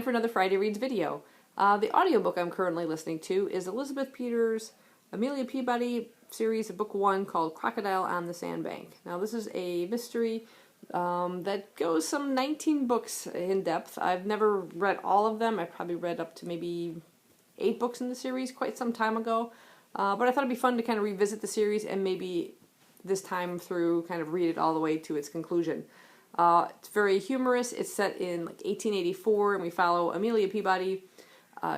for another Friday Reads video. The audiobook I'm currently listening to is Elizabeth Peters' Amelia Peabody series of book 1 called Crocodile on the Sandbank. Now this is a mystery that goes some 19 books in depth. I've never read all of them. I've probably read up to maybe 8 books in the series quite some time ago. But I thought it'd be fun to kind of revisit the series and maybe this time through kind of read it all the way to its conclusion. It's very humorous. It's set in like 1884 and we follow Amelia Peabody.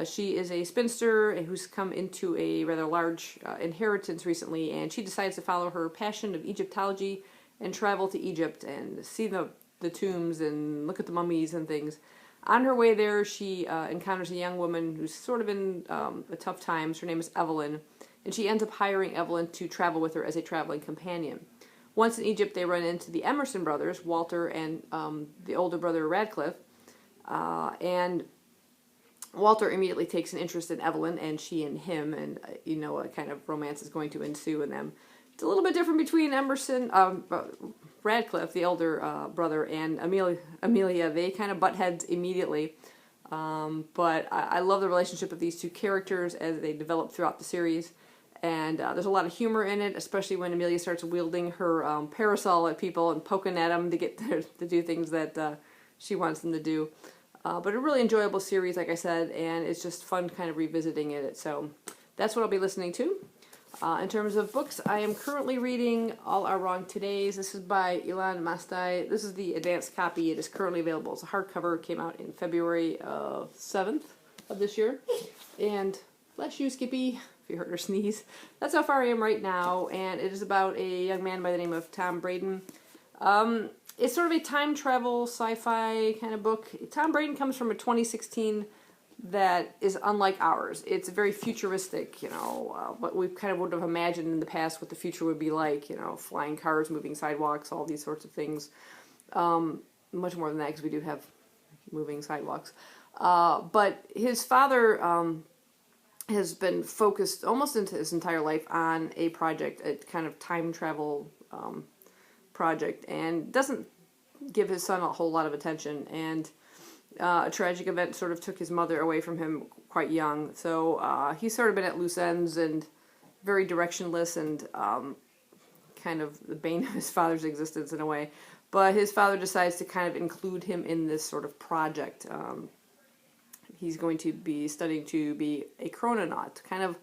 She is a spinster who's come into a rather large inheritance recently, and she decides to follow her passion of Egyptology and travel to Egypt and see the tombs and look at the mummies and things. On her way there, she encounters a young woman who's sort of in a tough times. Her name is Evelyn, and she ends up hiring Evelyn to travel with her as a traveling companion. Once in Egypt, they run into the Emerson brothers, Walter and the older brother Radcliffe, and Walter immediately takes an interest in Evelyn, and she in him, and you know a kind of romance is going to ensue in them. It's a little bit different between Radcliffe, the older brother, and Amelia. They kind of butt heads immediately, but I love the relationship of these two characters as they develop throughout the series. And there's a lot of humor in it, especially when Amelia starts wielding her parasol at people and poking at them to get to do things that she wants them to do. But a really enjoyable series, like I said, and it's just fun kind of revisiting it. So that's what I'll be listening to. In terms of books, I am currently reading All Are Wrong Todays. This is by Ilan Mastai. This is the advanced copy. It is currently available as a hardcover. It came out in February 7th of this year. And bless you, Skippy, if you heard her sneeze. That's how far I am right now, and it is about a young man by the name of Tom Braden. It's sort of a time travel sci-fi kind of book. Tom Braden comes from a 2016 that is unlike ours. It's very futuristic, you know, what we kind of would have imagined in the past what the future would be like, you know, flying cars, moving sidewalks, all these sorts of things. Much more than that because we do have moving sidewalks. But his father has been focused almost into his entire life on a project, a kind of time travel project, and doesn't give his son a whole lot of attention. And a tragic event sort of took his mother away from him quite young. So he's sort of been at loose ends and very directionless and kind of the bane of his father's existence in a way. But his father decides to kind of include him in this sort of project. He's going to be studying to be a chrononaut, kind of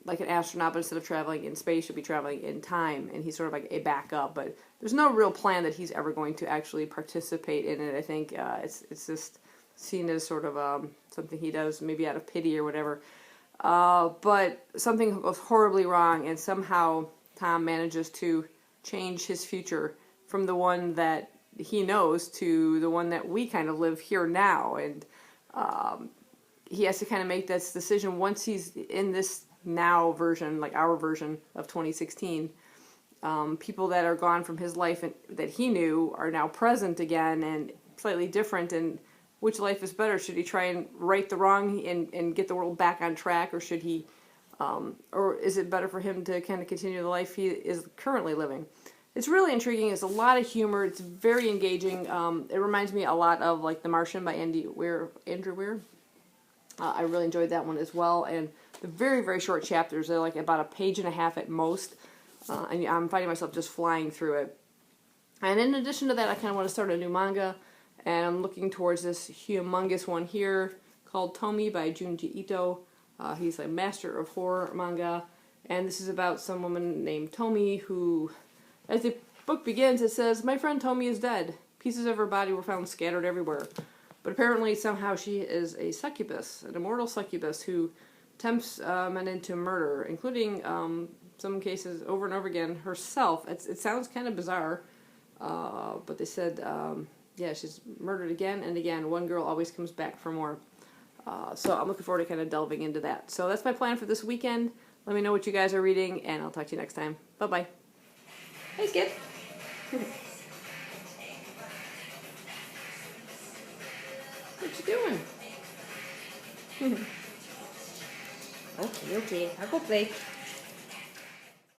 like an astronaut, but instead of traveling in space, he'll be traveling in time, and he's sort of like a backup, but there's no real plan that he's ever going to actually participate in it. I think it's just seen as sort of something he does maybe out of pity or whatever. But something goes horribly wrong, and somehow Tom manages to change his future from the one that he knows to the one that we kind of live here now, and he has to kind of make this decision once he's in this now version, like our version of 2016. People that are gone from his life and that he knew are now present again and slightly different, and which life is better? Should he try and right the wrong and get the world back on track, or should he or is it better for him to kind of continue the life he is currently living? It's really intriguing. It's a lot of humor. It's very engaging. It reminds me a lot of like The Martian by Andrew Weir. I really enjoyed that one as well, and the very, very short chapters. They're like about a page and a half at most, and I'm finding myself just flying through it. And in addition to that, I kind of want to start a new manga, and I'm looking towards this humongous one here called Tomie by Junji Ito. He's a master of horror manga, and this is about some woman named Tomie who, as the book begins, it says, "My friend Tomie is dead. Pieces of her body were found scattered everywhere. But apparently somehow she is a succubus, an immortal succubus who tempts men into murder, including some cases over and over again herself." It sounds kind of bizarre, but they said, yeah, she's murdered again and again. One girl always comes back for more. So I'm looking forward to kind of delving into that. So that's my plan for this weekend. Let me know what you guys are reading, and I'll talk to you next time. Bye-bye. Hey, Skip. What you doing? Okay, I'll go play.